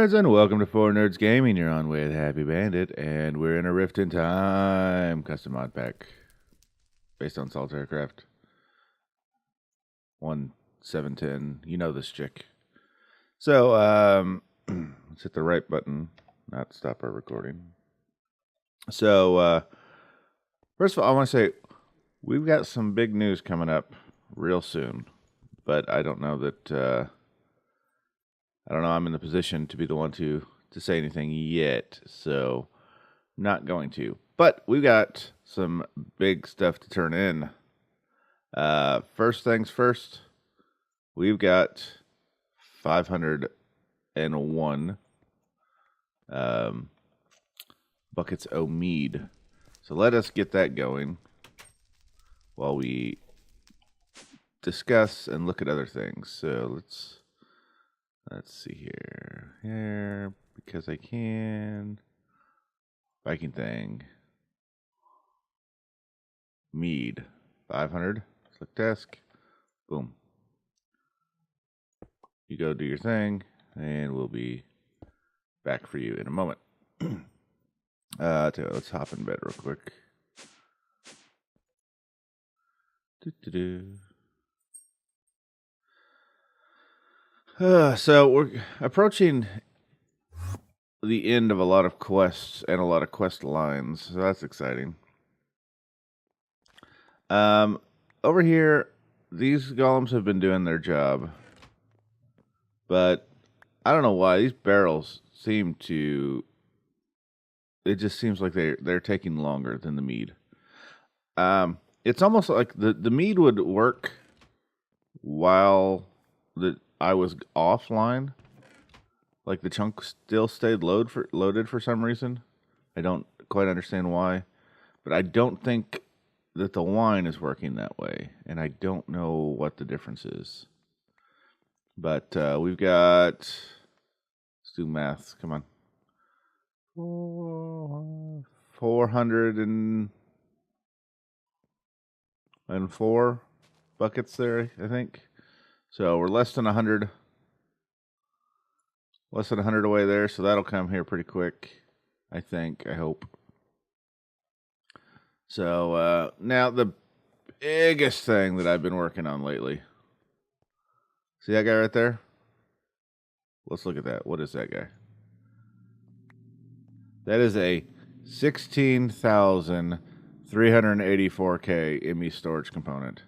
nerds, and welcome to Four Nerds Gaming. You're on with Happy Bandit, and we're in a Rift in Time custom mod pack based on SolitaryCraft 1.7.10. You know this chick. So, let's hit the right button, not stop our recording. So, first of all, I want to say we've got some big news coming up real soon, but I don't know that. I'm in the position to be the one to say anything yet, so I'm not going to. But we've got some big stuff to turn in. First things first, we've got 501 buckets of Mead. So let us get that going while we discuss and look at other things. So let's see here, because I can. Viking thing. Mead. 500. Select task. Boom. You go do your thing, and we'll be back for you in a moment. Let's hop in bed real quick. So we're approaching the end of a lot of quests and a lot of quest lines, so that's exciting. Over here, these golems have been doing their job, but I don't know why these barrels seem to. It just seems like they're taking longer than the mead. It's almost like the mead would work while I was offline. Like the chunk still stayed loaded for some reason. I don't quite understand why. But I don't think that the wine is working that way. And I don't know what the difference is. But we've got... Let's do math. Come on. 404 buckets there, I think. So we're less than 100 away there, so that'll come here pretty quick, I think, I hope. So now the biggest thing that I've been working on lately. See that guy right there? Let's look at that. What is that guy? That is a 16,384K ME storage component.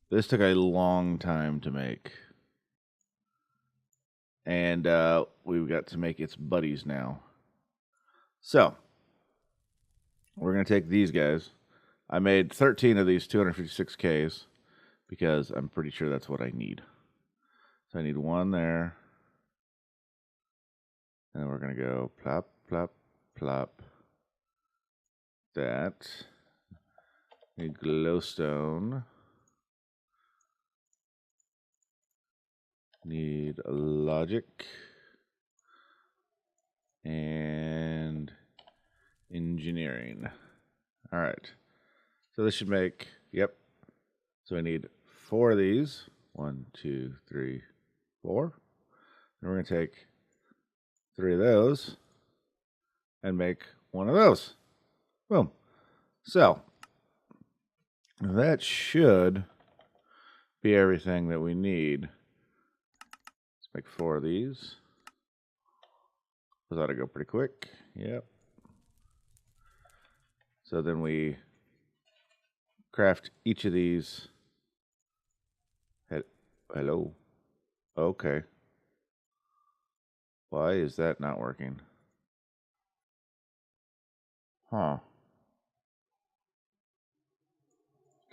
This took a long time to make. And we've got to make its buddies now. So, we're going to take these guys. I made 13 of these 256Ks because I'm pretty sure that's what I need. So I need one there. And then we're going to go plop, plop, plop. That. Need glowstone. Need a logic. And engineering. All right. So this should make, yep. So I need 4 of these. 1, 2, 3, 4. And we're going to take 3 of those and make 1 of those. Boom. So that should be everything that we need. Let's make 4 of these. Those ought to go pretty quick. Yep. So then we craft each of these. Hello. Okay. Why is that not working? Huh.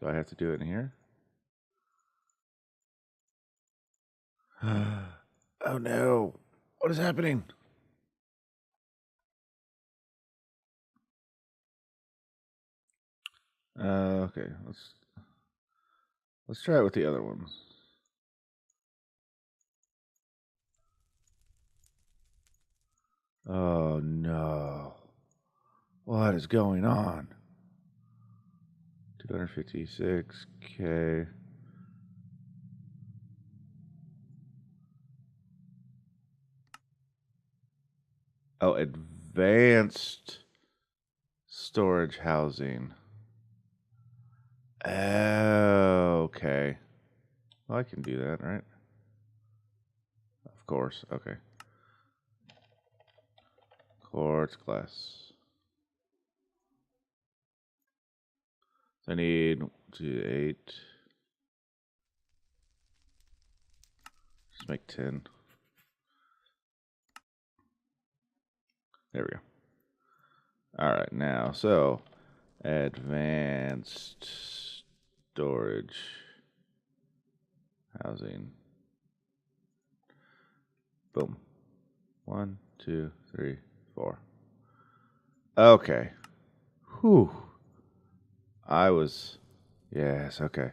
Do I have to do it in here? Oh no. What is happening? Okay, let's try it with the other ones. Oh no. What is going on? 256K. Oh, advanced storage housing. Oh, okay. Well, I can do that, right? Of course. Okay. Quartz glass. So I need 8. Just make 10. There we go. All right, now, so advanced storage housing. Boom. 1, 2, 3, 4. Okay. Whew. Yes, okay.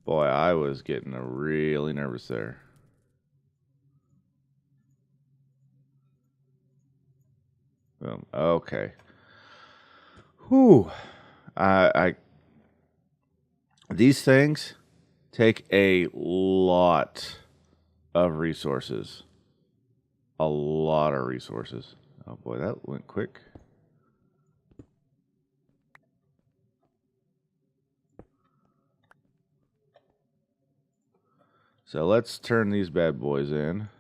Boy, I was getting really nervous there. Boom. Okay. Whew. These things take a lot of resources. A lot of resources. Oh boy, that went quick. So let's turn these bad boys in.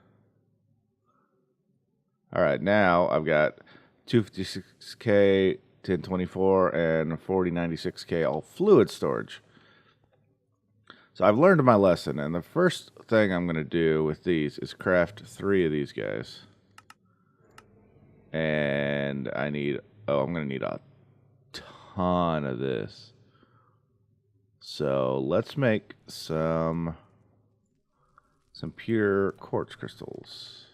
All right, now I've got 256K, 1024, and 4096K all fluid storage. So I've learned my lesson, and the first thing I'm going to do with these is craft 3 of these guys. And I'm going to need a ton of this. So let's make some pure quartz crystals.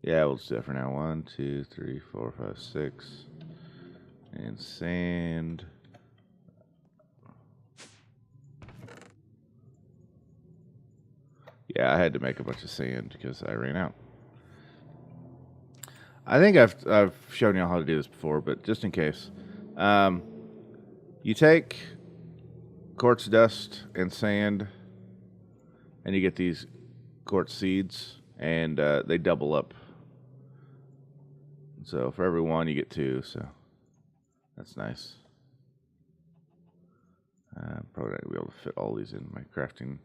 Yeah, we'll just do that for now. 1, 2, 3, 4, 5, 6. And sand. Yeah, I had to make a bunch of sand because I ran out. I think I've shown you how to do this before, but just in case. You take quartz dust and sand, and you get these quartz seeds, and they double up. So for every one, you get 2, so that's nice. Probably not going to be able to fit all these in my crafting,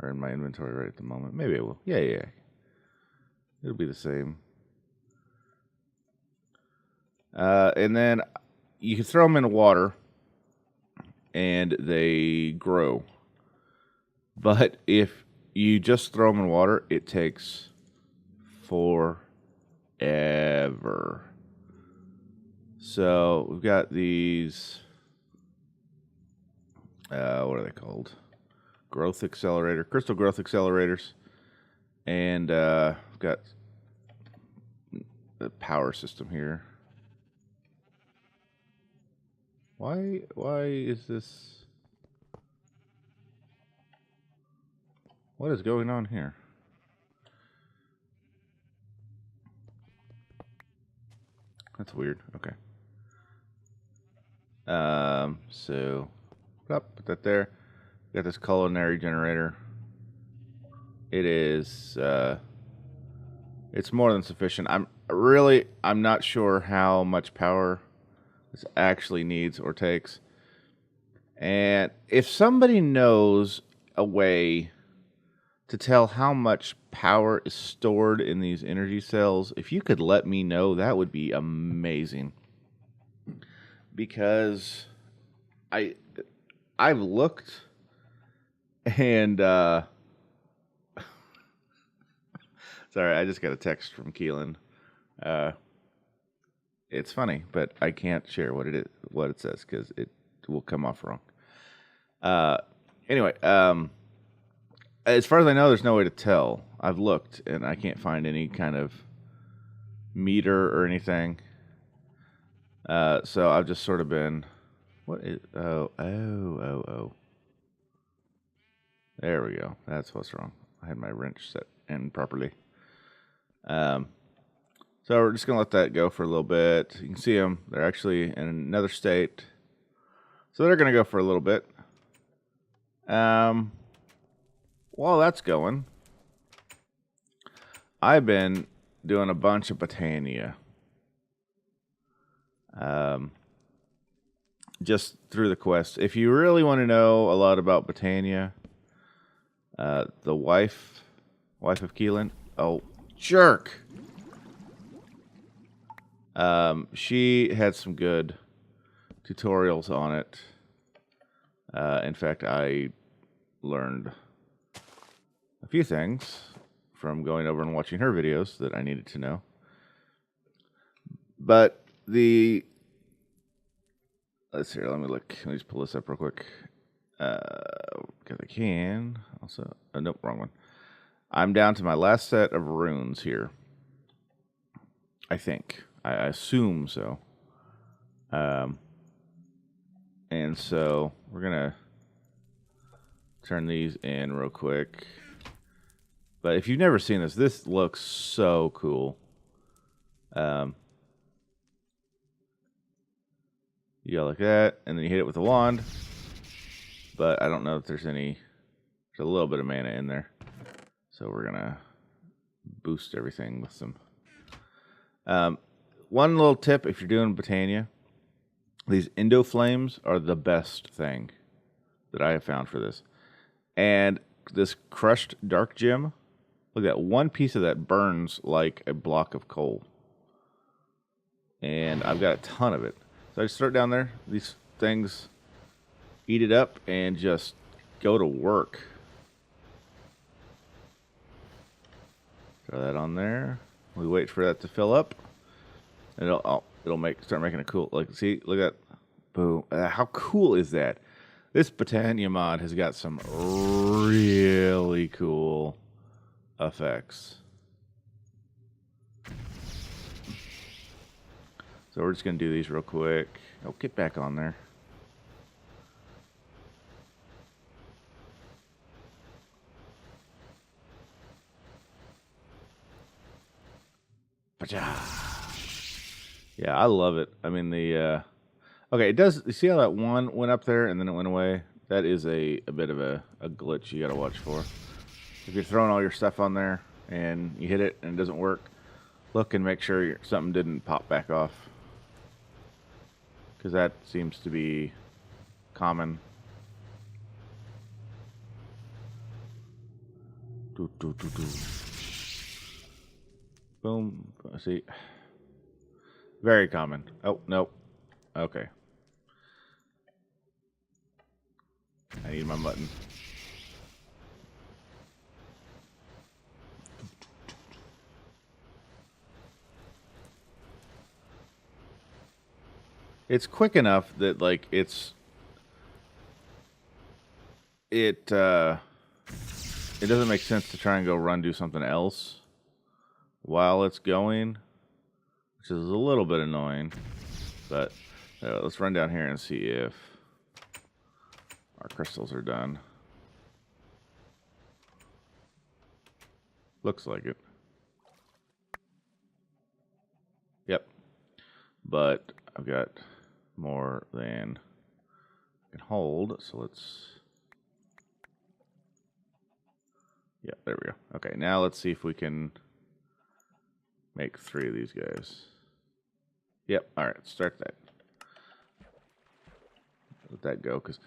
or in my inventory right at the moment. Maybe I will. Yeah. It'll be the same. And then you can throw them in water, and they grow. But if you just throw them in water, it takes forever. So we've got these, what are they called? Crystal growth accelerators. And we've got the power system here. Why is this? What is going on here? That's weird. Okay. So put that there. Got this culinary generator. It is it's more than sufficient. I'm not sure how much power this actually needs or takes. And if somebody knows a way to tell how much power is stored in these energy cells, if you could let me know, that would be amazing. Because I've looked, and sorry, I just got a text from Keelan. It's funny, but I can't share what it says because it will come off wrong. Anyway, as far as I know, there's no way to tell. I've looked, and I can't find any kind of meter or anything. So I've just sort of been, what is, oh. There we go. That's what's wrong. I had my wrench set in properly. So we're just going to let that go for a little bit. You can see them. They're actually in another state. So they're going to go for a little bit. while that's going, I've been doing a bunch of Botania. Just through the quest. If you really want to know a lot about Botania, the wife of Keelan, oh, jerk! She had some good tutorials on it. In fact, I learned a few things from going over and watching her videos that I needed to know. But let's see, let me look. Let me just pull this up real quick. Because I can. Also, nope, wrong one. I'm down to my last set of runes here. I think. I assume so. And so we're going to turn these in real quick. But if you've never seen this looks so cool. You go like that, and then you hit it with a wand. But I don't know if there's a little bit of mana in there. So we're going to boost everything with some. One little tip if you're doing Botania, these Indo Flames are the best thing that I have found for this. And this crushed dark gem, look at that, one piece of that burns like a block of coal. And I've got a ton of it. So I just throw it down there. These things eat it up and just go to work. Throw that on there. We wait for that to fill up. And it'll start making a cool, like, see, look at that. Boom. How cool is that? This Botania mod has got some really cool effects. So we're just going to do these real quick. Oh, get back on there. Yeah, I love it. I mean, okay, it does. You see how that one went up there and then it went away? That is a bit of a glitch you got to watch for. If you're throwing all your stuff on there and you hit it and it doesn't work, look and make sure something didn't pop back off. Because that seems to be common. Boom. See. Very common. Oh, nope. Okay. I need my button. It's quick enough that, like, it doesn't make sense to try and go do something else while it's going, which is a little bit annoying. But let's run down here and see if our crystals are done. Looks like it. Yep. But I've got more than I can hold, so let's... Yeah, there we go. Okay, now let's see if we can make 3 of these guys. Yep, all right, start that. Let that go, because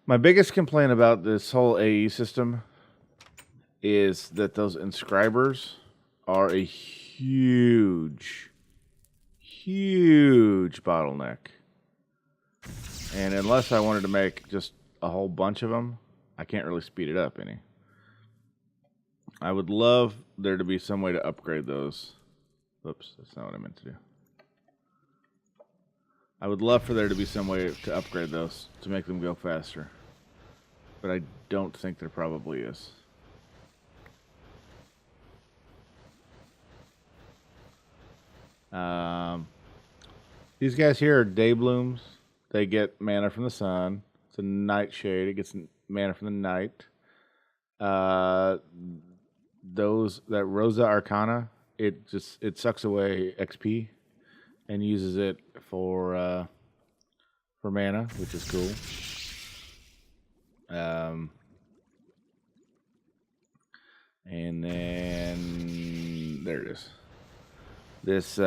my biggest complaint about this whole AE system is that those inscribers are a huge bottleneck. And unless I wanted to make just a whole bunch of them, I can't really speed it up any. I would love there to be some way to upgrade those. Oops, that's not what I meant to do. I would love for there to be some way to upgrade those to make them go faster. But I don't think there probably is. These guys here are day blooms. They get mana from the sun. It's a nightshade. It gets mana from the night. That Rosa Arcana, it sucks away XP and uses it for mana, which is cool. And then there it is. This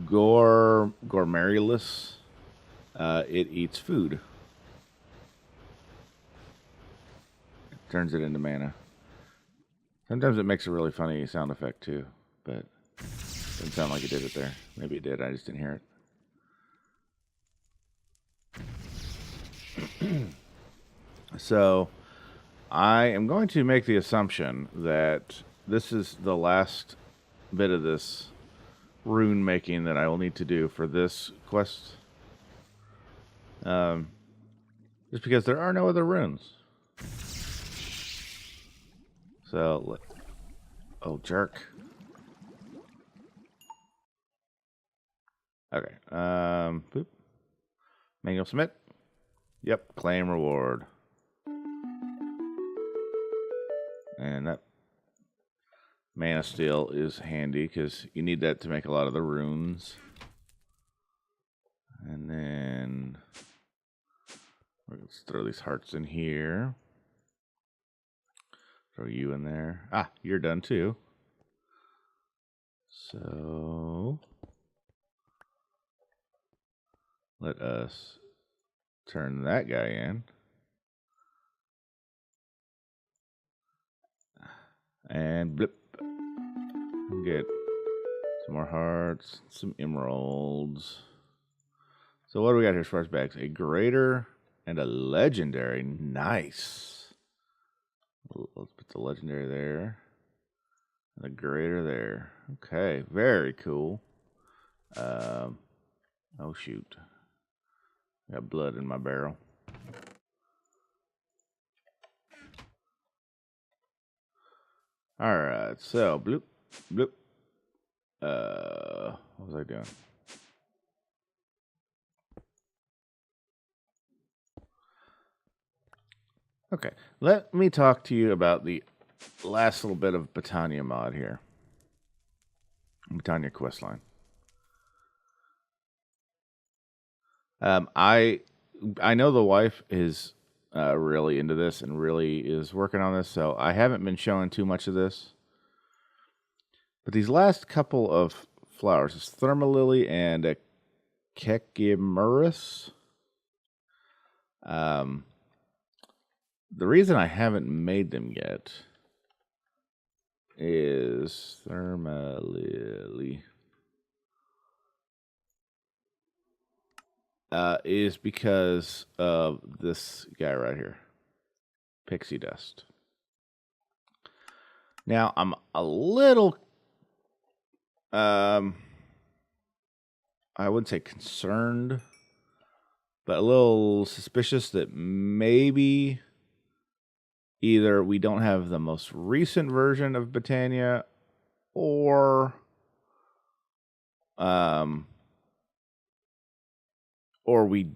Gormarilis, it eats food. It turns it into mana. Sometimes it makes a really funny sound effect too, but it doesn't sound like it did it there. Maybe it did, I just didn't hear it. So I am going to make the assumption that this is the last bit of this rune making that I will need to do for this quest. Just because there are no other runes. So, oh, jerk. Okay, boop. Manual submit. Yep, claim reward. And that mana steel is handy because you need that to make a lot of the runes. And then let's throw these hearts in here. Throw you in there. Ah, you're done too. So let us turn that guy in. And blip. Get some more hearts, some emeralds. So what do we got here as far as bags? A greater and a legendary. Nice. Let's put the legendary there. And the greater there. Okay, very cool. Oh shoot. Got blood in my barrel. Alright, so bloop, bloop. What was I doing? Okay, let me talk to you about the last little bit of Britannia mod here. Britannia questline. I know the wife is really into this and really is working on this, so I haven't been showing too much of this. But these last couple of flowers, this Thermalily and a Kekimerus. The reason I haven't made them yet is Thermalily. Is because of this guy right here, Pixie Dust. Now, I'm a little, I wouldn't say concerned, but a little suspicious that maybe either we don't have the most recent version of Britannia, or we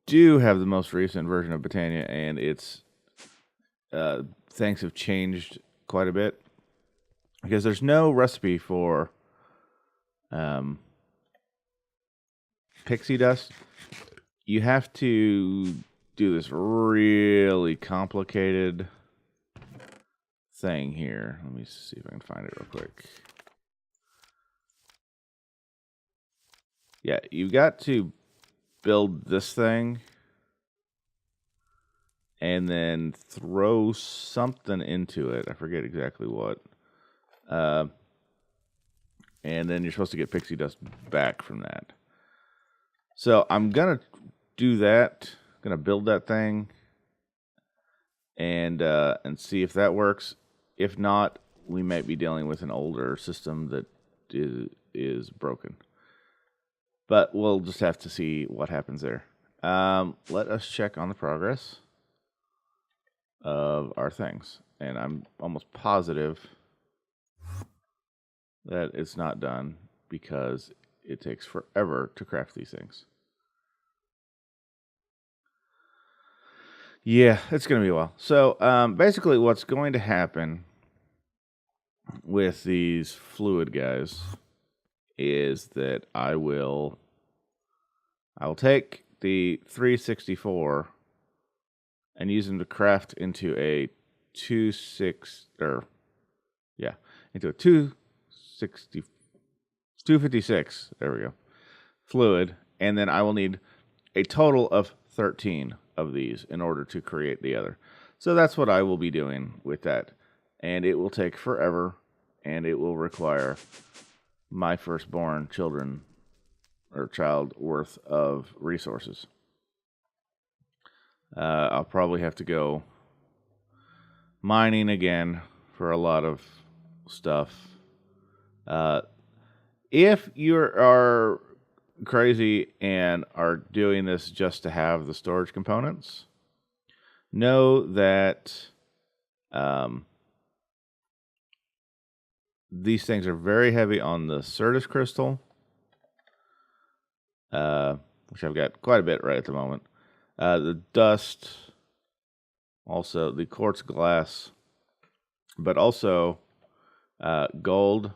do have the most recent version of Britannia, and it's things have changed quite a bit, because there's no recipe for pixie dust. You have to do this really complicated thing here. Let me see if I can find it real quick. Yeah, you got to build this thing and then throw something into it. I forget exactly what. And then you're supposed to get pixie dust back from that. So I'm going to do that. I'm going to build that thing and see if that works. If not, we might be dealing with an older system that is broken. But we'll just have to see what happens there. Let us check on the progress of our things. And I'm almost positive that it's not done because it takes forever to craft these things. Yeah, it's going to be a while. So basically what's going to happen with these fluid guys is that I will take the 364 and use them to craft into a into a 256. There we go. Fluid, and then I will need a total of 13 of these in order to create the other. So that's what I will be doing with that, and it will take forever, and it will require my firstborn child worth of resources. I'll probably have to go mining again for a lot of stuff. If you are crazy and are doing this just to have the storage components, know that these things are very heavy on the Certus crystal, which I've got quite a bit right at the moment. The dust, also the quartz glass, but also gold,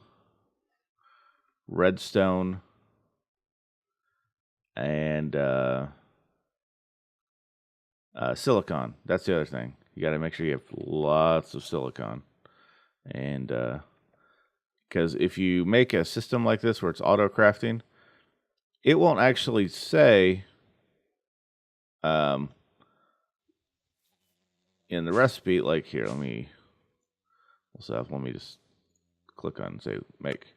redstone, and silicon. That's the other thing. You got to make sure you have lots of silicon. And because if you make a system like this where it's auto crafting, it won't actually say in the recipe, like here, let me just click on, say, make.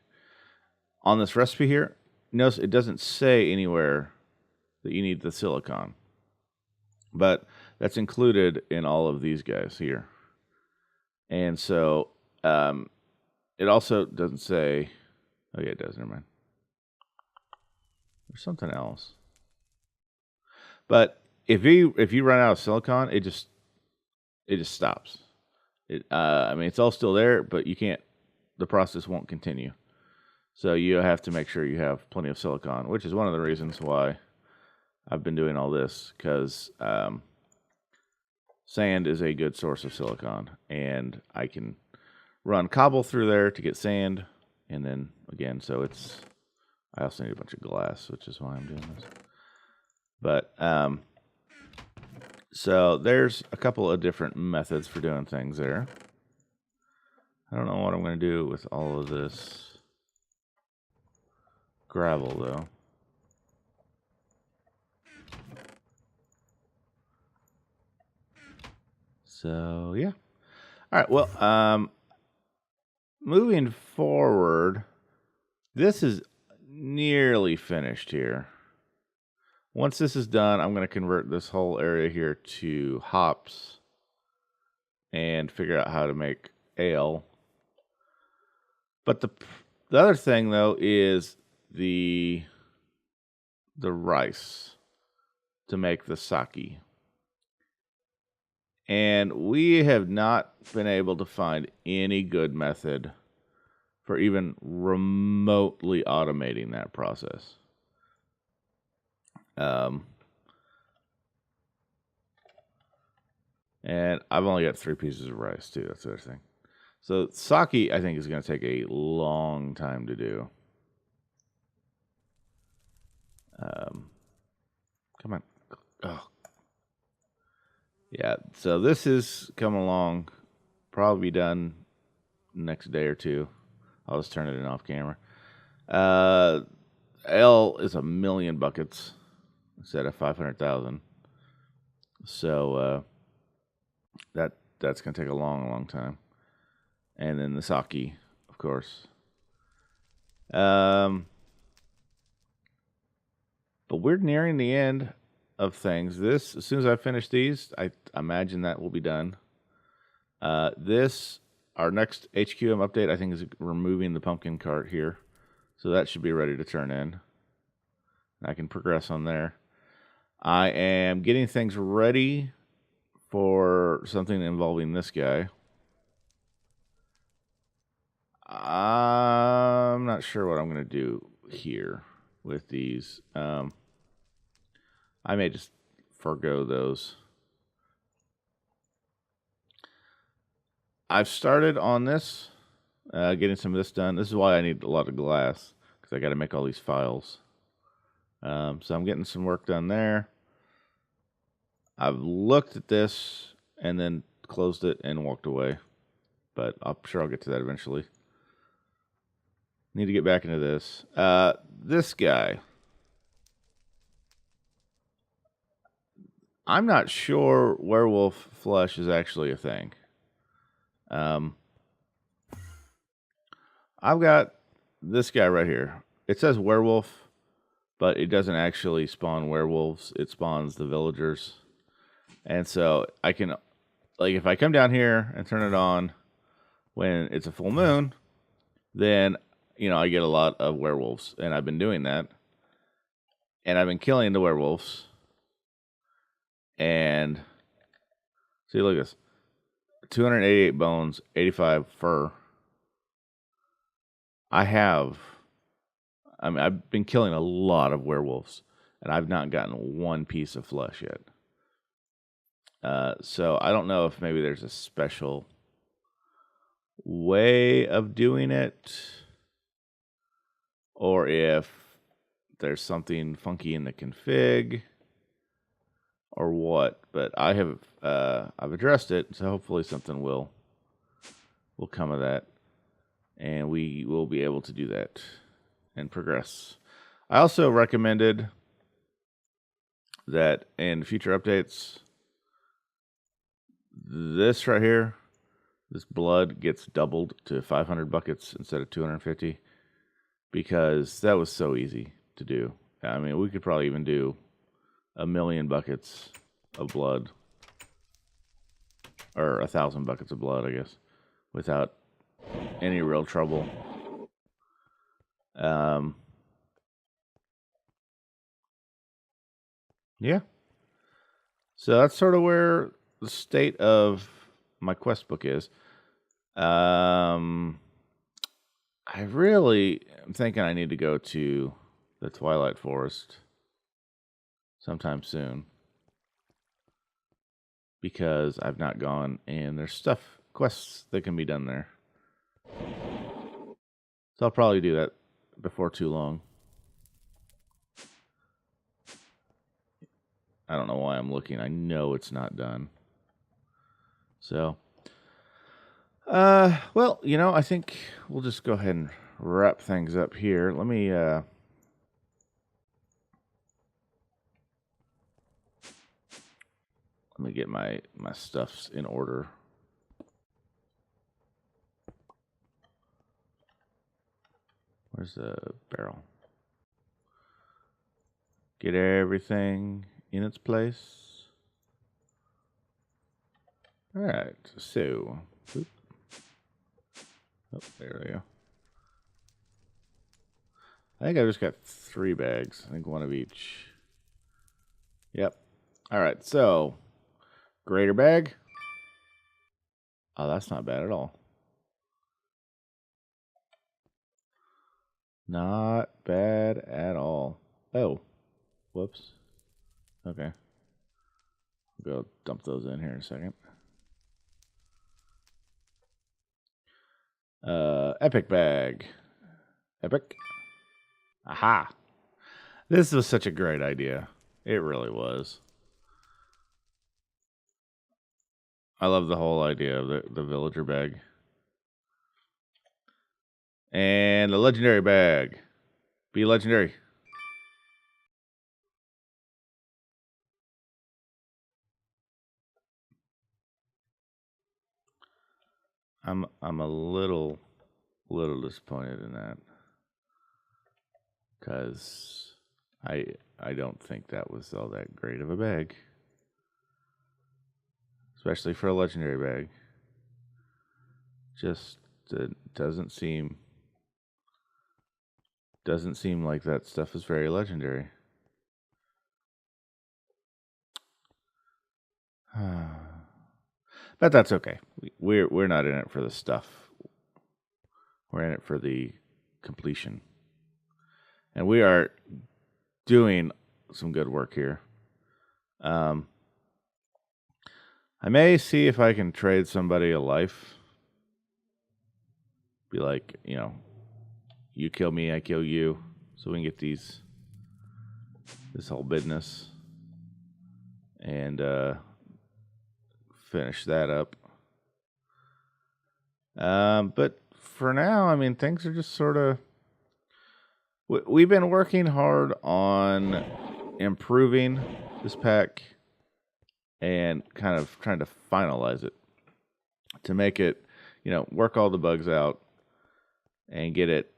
On this recipe here, notice it doesn't say anywhere that you need the silicon. But that's included in all of these guys here. And so it also doesn't say, oh yeah, it does, never mind. There's something else. But if you run out of silicon, it just stops. I mean, it's all still there, but you can't, the process won't continue. So you have to make sure you have plenty of silicon, which is one of the reasons why I've been doing all this, because sand is a good source of silicon, and I can run cobble through there to get sand, and then again, so I also need a bunch of glass, which is why I'm doing this. But so there's a couple of different methods for doing things there. I don't know what I'm going to do with all of this gravel, though. So, yeah. All right, well, moving forward, this is nearly finished here. Once this is done, I'm going to convert this whole area here to hops and figure out how to make ale. But the other thing, though, is the rice to make the sake. And we have not been able to find any good method for even remotely automating that process. And I've only got 3 pieces of rice, too. That's the other thing. So sake, I think, is going to take a long time to do. Come on. Oh. Yeah, so this is coming along. Probably be done next day or two. I'll just turn it in off camera. L is 1 million buckets instead of 500,000. So that's going to take a long time. And then the sake, of course. But we're nearing the end of things. This, as soon as I finish these, I imagine that will be done. Our next HQM update, I think, is removing the pumpkin cart here. So that should be ready to turn in. I can progress on there. I am getting things ready for something involving this guy. I'm not sure what I'm going to do here with these. I may just forgo those. I've started on this, getting some of this done. This is why I need a lot of glass, because I got to make all these files. So I'm getting some work done there. I've looked at this and then closed it and walked away. But I'm sure I'll get to that eventually. Need to get back into this. This guy. I'm not sure werewolf flesh is actually a thing. I've got this guy right here. It says werewolf, but it doesn't actually spawn werewolves. It spawns the villagers. And so I can, like, if I come down here and turn it on when it's a full moon, then, you know, I get a lot of werewolves. And I've been doing that. And I've been killing the werewolves. And see, look at this. 288 bones, 85 fur. I've been killing a lot of werewolves, and I've not gotten one piece of flesh yet. So I don't know if maybe there's a special way of doing it, or if there's something funky in the config, or what. But I've addressed it, so hopefully something will come of that, and we will be able to do that and progress. I also recommended that in future updates, this right here, this blood gets doubled to 500 buckets instead of 250, because that was so easy to do. I mean, we could probably even do 1,000,000 buckets of blood, or 1,000 buckets of blood, I guess, without any real trouble. Yeah. So that's sort of where the state of my quest book is. I really am thinking I need to go to the Twilight Forest sometime soon, because I've not gone, and there's quests that can be done there. So I'll probably do that before too long. I don't know why I'm looking. I know it's not done. So, well, you know, I think we'll just go ahead and wrap things up here. Let me get my stuffs in order. Where's the barrel? Get everything in its place. All right, so, oh, there we go. I think I just got 3 bags. I think one of each. Yep. All right, so greater bag. Oh, that's not bad at all. Not bad at all. Oh, whoops. Okay. Go dump those in here in a second. Epic bag. Epic. Aha. This was such a great idea. It really was. I love the whole idea of the villager bag. And the legendary bag. Be legendary. I'm a little disappointed in that, because I don't think that was all that great of a bag, especially for a legendary bag. Just doesn't seem like that stuff is very legendary. But that's okay. We're not in it for the stuff. We're in it for the completion. And we are doing some good work here. I may see if I can trade somebody a life. Be like, you know, you kill me, I kill you, so we can get this whole business and finish that up. But for now, I mean, things are just sort of... We've been working hard on improving this pack and kind of trying to finalize it to make it, work all the bugs out and get it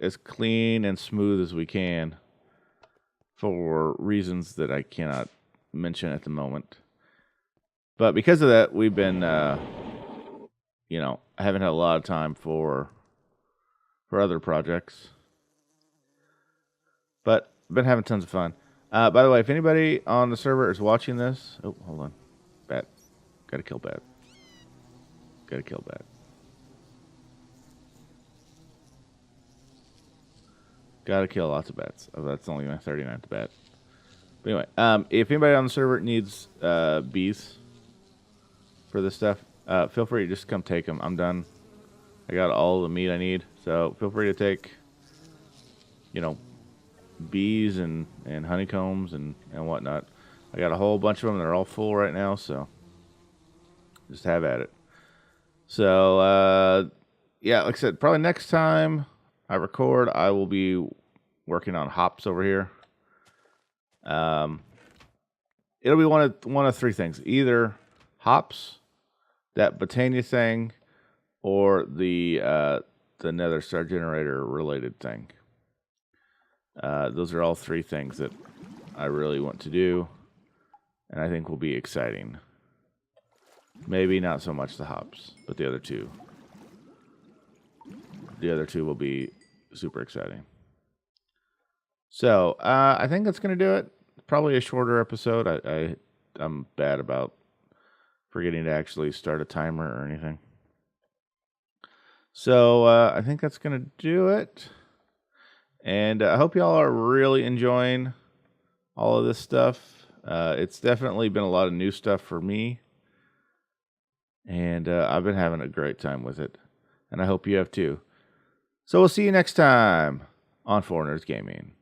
as clean and smooth as we can for reasons that I cannot mention at the moment. But because of that, we've been, I haven't had a lot of time for other projects. But I've been having tons of fun. By the way, if anybody on the server is watching this... Oh, hold on. Bat. Gotta kill Bat. Gotta kill Bat. Gotta kill lots of bats. Oh, that's only my 39th bat. But anyway, if anybody on the server needs bees for this stuff, feel free to just come take them. I'm done. I got all the meat I need. So feel free to take, bees and honeycombs and whatnot. I got a whole bunch of them. They're all full right now, so just have at it. So, yeah, like I said, probably next time I record, I will be working on hops over here. It'll be one of three things: either hops, that botania thing, or the nether star generator related thing. Those are all three things that I really want to do, and I think will be exciting. Maybe not so much the hops, but the other two. The other two will be super exciting. So, I think that's going to do it. Probably a shorter episode. I'm bad about forgetting to actually start a timer or anything. So, I think that's going to do it. And I hope y'all are really enjoying all of this stuff. It's definitely been a lot of new stuff for me. And I've been having a great time with it. And I hope you have too. So we'll see you next time on 4Nerds Gaming.